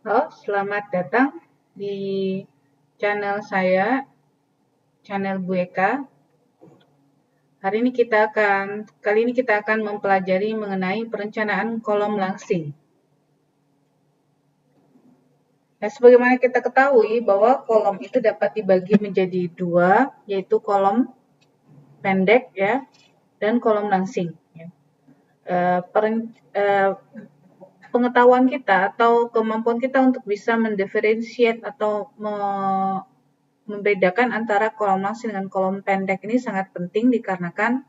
Halo, selamat datang di channel saya, channel Bu Eka. Kali ini kita akan mempelajari mengenai perencanaan kolom langsing. Nah, sebagaimana kita ketahui bahwa kolom itu dapat dibagi menjadi dua, yaitu kolom pendek ya dan kolom langsing. Ya. Pengetahuan kita atau kemampuan kita untuk bisa mendiferensiate atau membedakan antara kolom langsing dengan kolom pendek ini sangat penting dikarenakan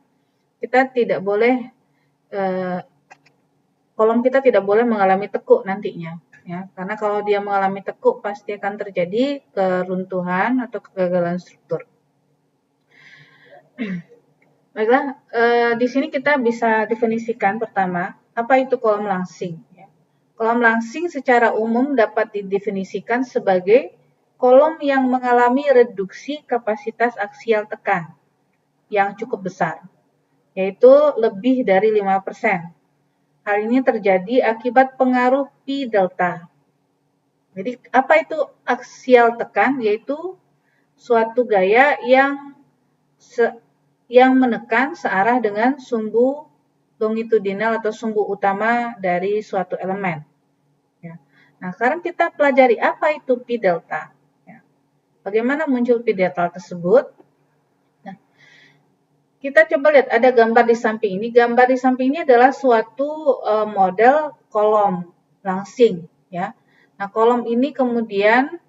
kita tidak boleh kolom kita tidak boleh mengalami tekuk nantinya, ya. Karena kalau dia mengalami tekuk pasti akan terjadi keruntuhan atau kegagalan struktur. Baiklah, di sini kita bisa definisikan pertama apa itu kolom langsing. Ya. Kolom langsing secara umum dapat didefinisikan sebagai kolom yang mengalami reduksi kapasitas aksial tekan yang cukup besar, yaitu lebih dari 5%. Hal ini terjadi akibat pengaruh P delta. Jadi apa itu aksial tekan? Yaitu suatu gaya yang menekan searah dengan sumbu longitudinal atau sumbu utama dari suatu elemen. Ya. Nah, sekarang kita pelajari apa itu P delta. Ya. Bagaimana muncul P delta tersebut? Nah, kita coba lihat ada gambar di samping ini. Gambar di samping ini adalah suatu model kolom langsing, ya. Nah, kolom ini kemudian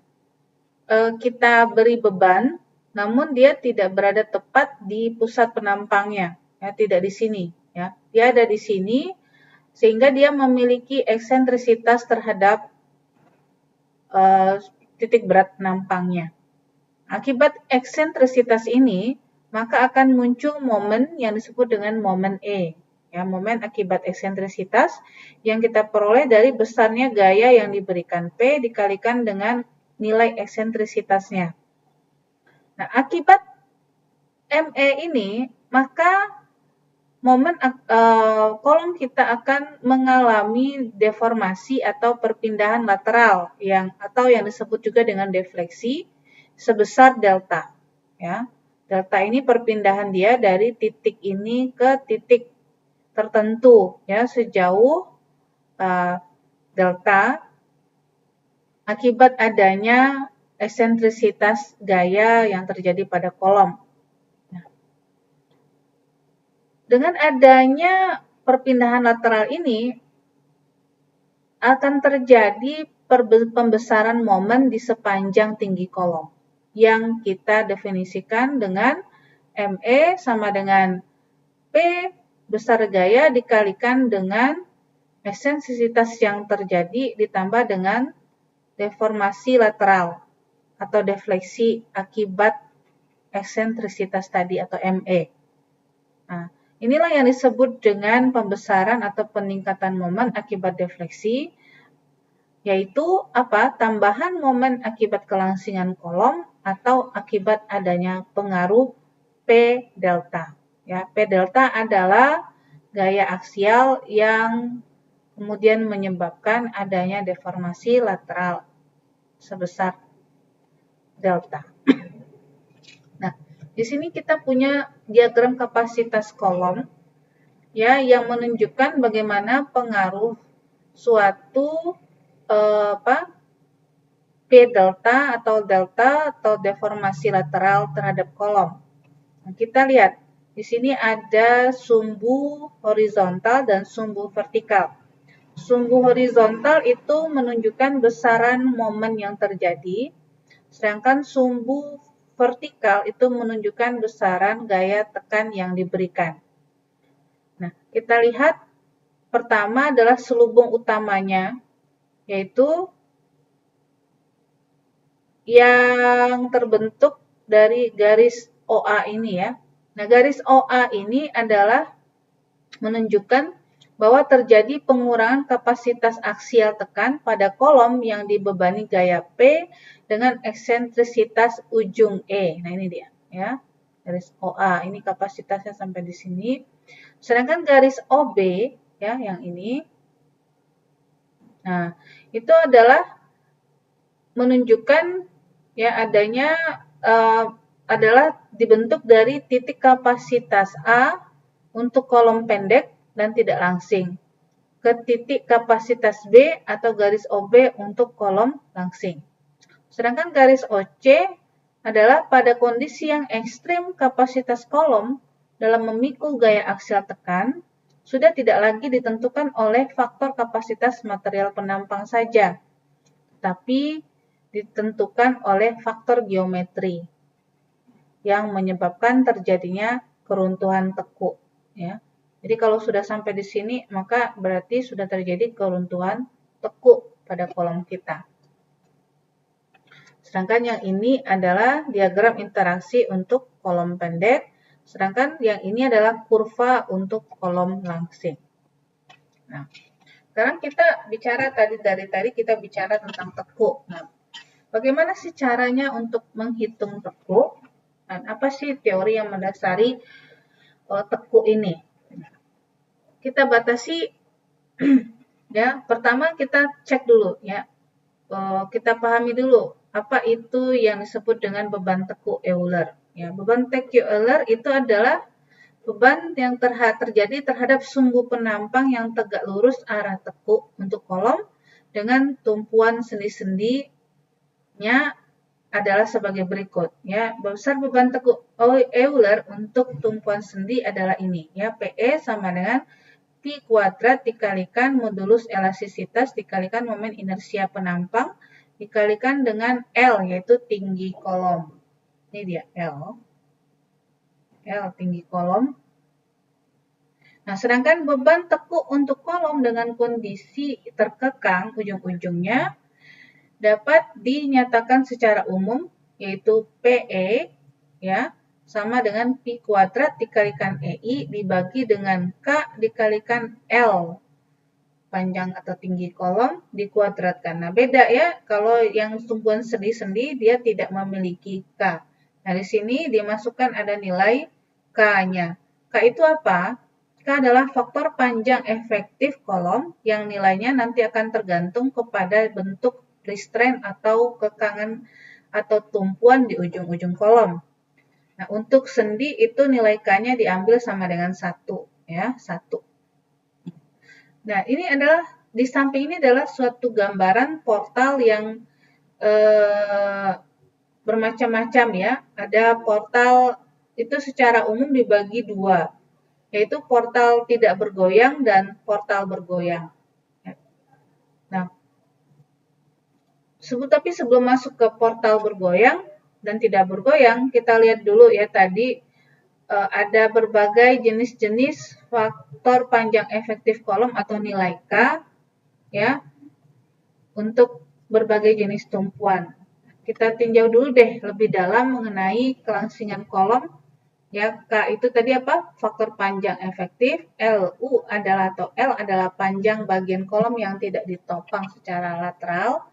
kita beri beban, namun dia tidak berada tepat di pusat penampangnya, ya, tidak di sini, ya. Dia ada di sini, sehingga dia memiliki eksentrisitas terhadap titik berat penampangnya. Akibat eksentrisitas ini, maka akan muncul momen yang disebut dengan momen E. Ya, momen akibat eksentrisitas yang kita peroleh dari besarnya gaya yang diberikan P dikalikan dengan nilai eksentrisitasnya. Nah, akibat ME ini, maka kolom kita akan mengalami deformasi atau perpindahan lateral atau yang disebut juga dengan defleksi sebesar delta. Ya, delta ini perpindahan dia dari titik ini ke titik tertentu, ya, sejauh delta akibat adanya eksentrisitas gaya yang terjadi pada kolom. Dengan adanya perpindahan lateral ini akan terjadi pembesaran momen di sepanjang tinggi kolom yang kita definisikan dengan ME sama dengan P besar gaya dikalikan dengan eksentrisitas yang terjadi ditambah dengan deformasi lateral atau defleksi akibat eksentrisitas tadi atau ME. Nah, inilah yang disebut dengan pembesaran atau peningkatan momen akibat defleksi, yaitu apa? Tambahan momen akibat kelangsingan kolom atau akibat adanya pengaruh P delta. Ya, P delta adalah gaya aksial yang kemudian menyebabkan adanya deformasi lateral sebesar delta. Nah, di sini kita punya diagram kapasitas kolom ya yang menunjukkan bagaimana pengaruh suatu P delta atau deformasi lateral terhadap kolom. Nah, kita lihat di sini ada sumbu horizontal dan sumbu vertikal. Sumbu horizontal itu menunjukkan besaran momen yang terjadi, sedangkan sumbu vertikal itu menunjukkan besaran gaya tekan yang diberikan. Nah, kita lihat pertama adalah selubung utamanya, yaitu yang terbentuk dari garis OA ini ya. Nah, garis OA ini adalah menunjukkan bahwa terjadi pengurangan kapasitas aksial tekan pada kolom yang dibebani gaya P dengan eksentrisitas ujung E. Nah, ini dia ya. Garis OA ini kapasitasnya sampai di sini. Sedangkan garis OB ya yang ini. Nah, itu adalah menunjukkan ya adanya adalah dibentuk dari titik kapasitas A untuk kolom pendek dan tidak langsing ke titik kapasitas B atau garis OB untuk kolom langsing. Sedangkan garis OC adalah pada kondisi yang ekstrim kapasitas kolom dalam memikul gaya aksial tekan sudah tidak lagi ditentukan oleh faktor kapasitas material penampang saja, tapi ditentukan oleh faktor geometri yang menyebabkan terjadinya keruntuhan tekuk. Ya. Jadi kalau sudah sampai di sini, maka berarti sudah terjadi keruntuhan tekuk pada kolom kita. Sedangkan yang ini adalah diagram interaksi untuk kolom pendek, sedangkan yang ini adalah kurva untuk kolom langsing. Nah, sekarang kita bicara dari tadi kita bicara tentang tekuk. Nah, bagaimana sih caranya untuk menghitung tekuk? Dan apa sih teori yang mendasari tekuk ini? Kita batasi ya. Pertama kita cek dulu ya. Kita pahami dulu apa itu yang disebut dengan beban tekuk Euler. Ya, beban tekuk Euler itu adalah beban yang terjadi terhadap sumbu penampang yang tegak lurus arah tekuk untuk kolom dengan tumpuan sendi-sendinya adalah sebagai berikut. Ya, besar beban tekuk Euler untuk tumpuan sendi adalah ini. Ya, PE sama dengan Pi kuadrat dikalikan modulus elastisitas dikalikan momen inersia penampang dikalikan dengan L, yaitu tinggi kolom. Ini dia L. L tinggi kolom. Nah, sedangkan beban tekuk untuk kolom dengan kondisi terkekang ujung-ujungnya dapat dinyatakan secara umum, yaitu PE, ya, sama dengan Pi kuadrat dikalikan EI dibagi dengan K dikalikan L panjang atau tinggi kolom dikuadratkan. Nah, beda ya, kalau yang tumpuan sendi-sendi dia tidak memiliki K. Nah, di sini dimasukkan ada nilai K-nya. K itu apa? K adalah faktor panjang efektif kolom yang nilainya nanti akan tergantung kepada bentuk restraint atau kekangan atau tumpuan di ujung-ujung kolom. Nah, untuk sendi itu nilai K-nya diambil sama dengan 1, ya, 1. Nah, ini adalah di samping ini adalah suatu gambaran portal yang bermacam-macam ya. Ada portal itu secara umum dibagi dua, yaitu portal tidak bergoyang dan portal bergoyang. Nah, tapi sebelum masuk ke portal bergoyang dan tidak bergoyang, kita lihat dulu ya tadi ada berbagai jenis-jenis faktor panjang efektif kolom atau nilai K ya untuk berbagai jenis tumpuan. Kita tinjau dulu deh lebih dalam mengenai kelangsingan kolom. Ya, K itu tadi apa? Faktor panjang efektif. LU adalah atau L adalah panjang bagian kolom yang tidak ditopang secara lateral.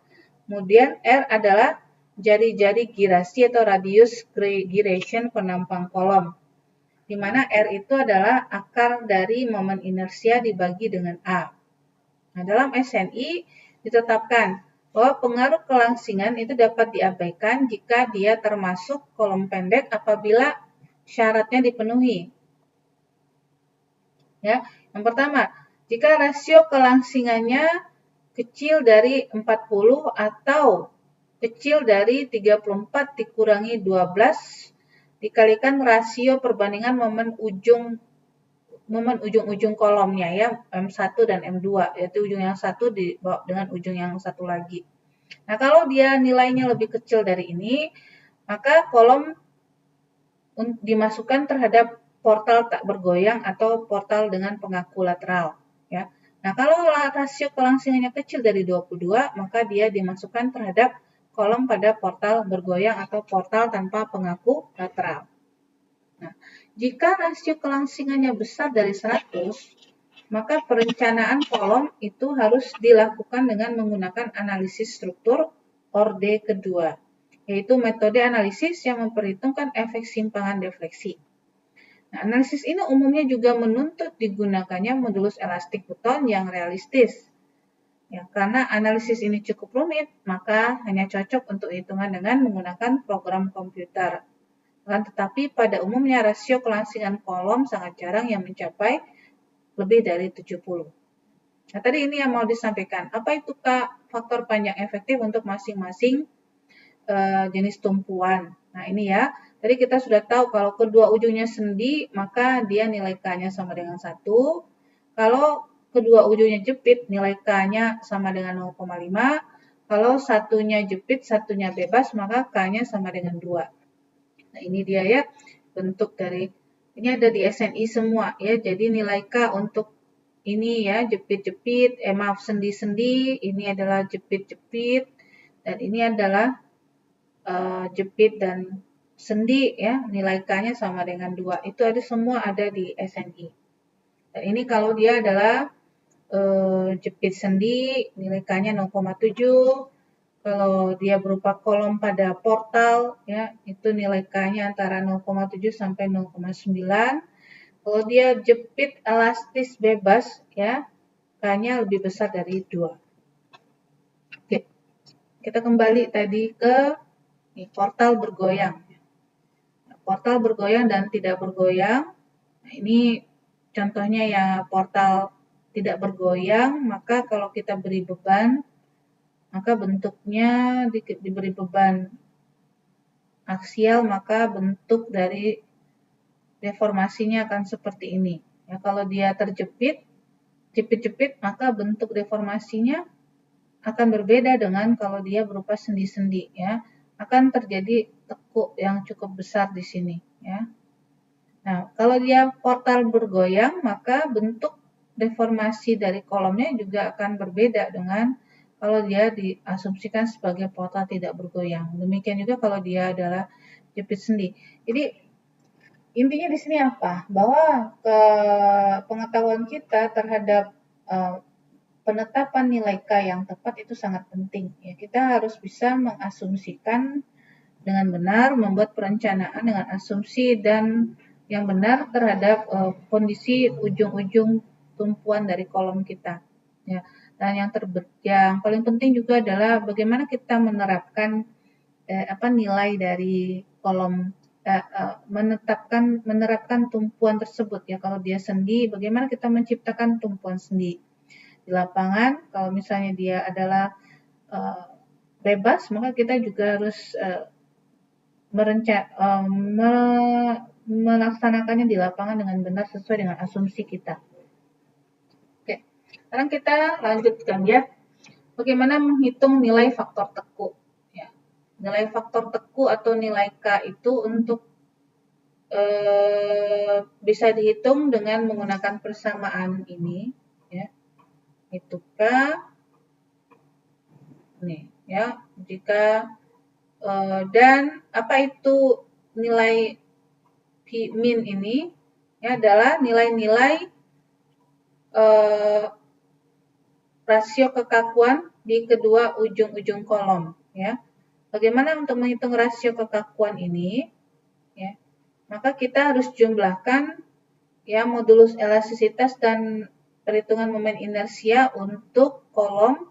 Kemudian R adalah jari-jari girasi atau radius giration penampang kolom. Di mana R itu adalah akar dari momen inersia dibagi dengan A. Nah, dalam SNI ditetapkan bahwa pengaruh kelangsingan itu dapat diabaikan jika dia termasuk kolom pendek apabila syaratnya dipenuhi. Ya, yang pertama, jika rasio kelangsingannya kecil dari 40 atau kecil dari 34 dikurangi 12 dikalikan rasio perbandingan momen ujung-ujung kolomnya ya, M1 dan M2, yaitu ujung yang satu dibawa dengan ujung yang satu lagi. Nah, kalau dia nilainya lebih kecil dari ini, maka kolom dimasukkan terhadap portal tak bergoyang atau portal dengan pengaku lateral. Ya. Nah, kalau rasio kelangsingannya kecil dari 22, maka dia dimasukkan terhadap kolom pada portal bergoyang atau portal tanpa pengaku lateral. Nah, jika rasio kelangsingannya besar dari 100, maka perencanaan kolom itu harus dilakukan dengan menggunakan analisis struktur orde kedua, yaitu metode analisis yang memperhitungkan efek simpangan defleksi. Nah, analisis ini umumnya juga menuntut digunakannya modulus elastik beton yang realistis. Ya, karena analisis ini cukup rumit, maka hanya cocok untuk hitungan dengan menggunakan program komputer. Tetapi pada umumnya rasio kelangsingan kolom sangat jarang yang mencapai lebih dari 70. Nah, tadi ini yang mau disampaikan. Apa itu Kak faktor panjang efektif untuk masing-masing jenis tumpuan? Nah, ini ya. Tadi kita sudah tahu kalau kedua ujungnya sendi, maka dia nilai K-nya sama dengan 1. Kalau kedua ujungnya jepit, nilai K-nya sama dengan 0,5. Kalau satunya jepit, satunya bebas, maka K-nya sama dengan 2. Nah, ini dia ya bentuk dari, ini ada di SNI semua ya. Jadi nilai K untuk ini ya, jepit-jepit, maaf, sendi-sendi, ini adalah jepit-jepit, dan ini adalah jepit dan sendi ya, nilai K-nya sama dengan 2. Itu ada semua ada di SNI. Dan ini kalau dia adalah jepit sendi, nilai K-nya 0,7. Kalau dia berupa kolom pada portal, ya, itu nilai K-nya antara 0,7 sampai 0,9. Kalau dia jepit elastis bebas, ya, K-nya lebih besar dari 2. Oke, kita kembali tadi ke portal bergoyang. Portal bergoyang dan tidak bergoyang. Nah, ini contohnya ya portal tidak bergoyang, maka kalau kita beri beban, maka bentuknya diberi beban aksial, maka bentuk dari deformasinya akan seperti ini. Ya, kalau dia terjepit, jepit-jepit, maka bentuk deformasinya akan berbeda dengan kalau dia berupa sendi-sendi. Ya, akan terjadi tekuk yang cukup besar di sini. Ya. Nah, kalau dia portal bergoyang, maka bentuk deformasi dari kolomnya juga akan berbeda dengan kalau dia diasumsikan sebagai portal tidak bergoyang. Demikian juga kalau dia adalah jepit sendi. Jadi intinya di sini apa? Bahwa pengetahuan kita terhadap penetapan nilai K yang tepat itu sangat penting. Ya, kita harus bisa mengasumsikan dengan benar, membuat perencanaan dengan asumsi dan yang benar terhadap kondisi ujung-ujung tumpuan dari kolom kita. Ya. Dan yang paling penting juga adalah bagaimana kita menerapkan nilai dari kolom menerapkan tumpuan tersebut ya. Kalau dia sendi, bagaimana kita menciptakan tumpuan sendi di lapangan. Kalau misalnya dia adalah bebas, maka kita juga harus melaksanakannya di lapangan dengan benar sesuai dengan asumsi kita. Oke, sekarang kita lanjutkan ya. Bagaimana menghitung nilai faktor teku? Ya. Nilai faktor teku atau nilai K itu untuk bisa dihitung dengan menggunakan persamaan ini. Ya. Itu K. Nih, ya. Jika dan apa itu nilai P min ini? Ya, adalah nilai-nilai rasio kekakuan di kedua ujung-ujung kolom. Ya. Bagaimana untuk menghitung rasio kekakuan ini? Ya, maka kita harus jumlahkan ya modulus elastisitas dan perhitungan momen inersia untuk kolom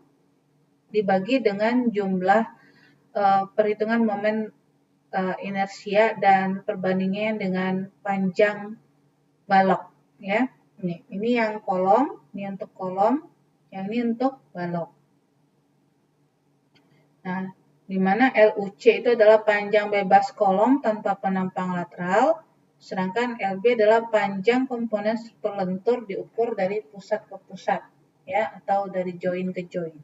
dibagi dengan jumlah perhitungan momen inersia dan perbandingannya dengan panjang balok ya. Ini yang kolom, ini untuk kolom, yang ini untuk balok. Nah, di mana LUC itu adalah panjang bebas kolom tanpa penampang lateral, sedangkan LB adalah panjang komponen superlentur diukur dari pusat ke pusat ya, atau dari join ke join.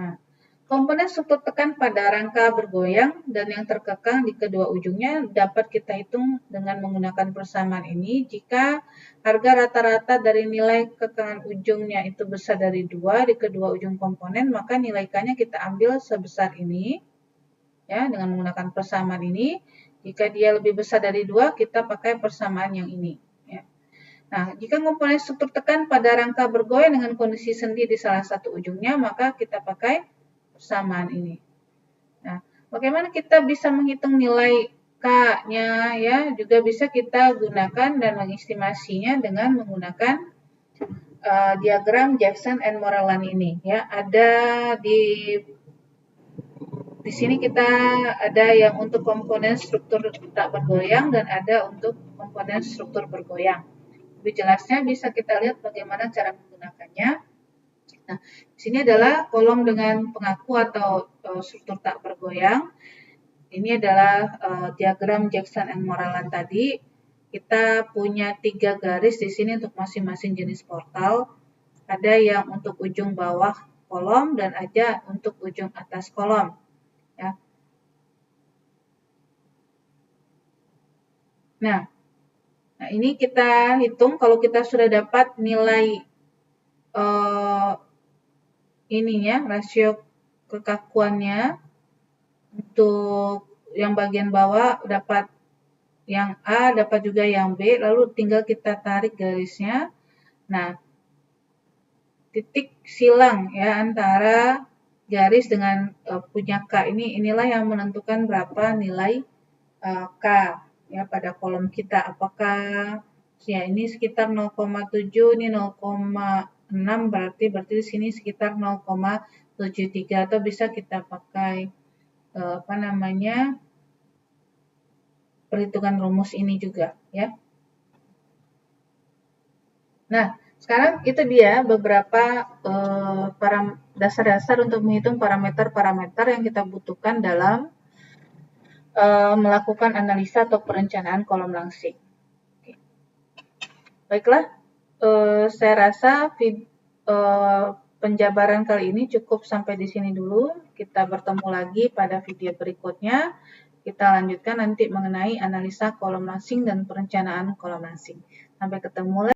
Nah, komponen super tekan pada rangka bergoyang dan yang terkekang di kedua ujungnya dapat kita hitung dengan menggunakan persamaan ini jika harga rata-rata dari nilai kekangan ujungnya itu besar dari 2 di kedua ujung komponen, maka nilai K-nya kita ambil sebesar ini ya dengan menggunakan persamaan ini. Jika dia lebih besar dari 2, kita pakai persamaan yang ini. Ya. Nah, jika komponen super tekan pada rangka bergoyang dengan kondisi sendi di salah satu ujungnya, maka kita pakai persamaan ini. Nah, bagaimana kita bisa menghitung nilai K-nya ya? Juga bisa kita gunakan dan mengestimasinya dengan menggunakan diagram Jackson and Moreland ini ya. Ada di sini kita ada yang untuk komponen struktur tak bergoyang dan ada untuk komponen struktur bergoyang. Lebih jelasnya bisa kita lihat bagaimana cara menggunakannya. Nah, di sini adalah kolom dengan pengaku atau struktur tak bergoyang. Ini adalah diagram Jackson and Moreland tadi. Kita punya 3 garis di sini untuk masing-masing jenis portal. Ada yang untuk ujung bawah kolom dan ada untuk ujung atas kolom. Ya. Nah, ini kita hitung kalau kita sudah dapat nilai ininya, rasio kekakuannya. Untuk yang bagian bawah dapat yang A, dapat juga yang B, lalu tinggal kita tarik garisnya. Nah, titik silang ya antara garis dengan punya K inilah yang menentukan berapa nilai K ya pada kolom kita. Apakah ya ini sekitar 0,7, ini 0,6 berarti di sini sekitar 0,73 atau bisa kita pakai perhitungan rumus ini juga ya. Nah, sekarang itu dia beberapa dasar-dasar untuk menghitung parameter-parameter yang kita butuhkan dalam melakukan analisa atau perencanaan kolom langsing. Oke. Baiklah, saya rasa penjabaran kali ini cukup sampai di sini dulu. Kita bertemu lagi pada video berikutnya. Kita lanjutkan nanti mengenai analisa kolom langsing dan perencanaan kolom langsing. Sampai ketemu lagi.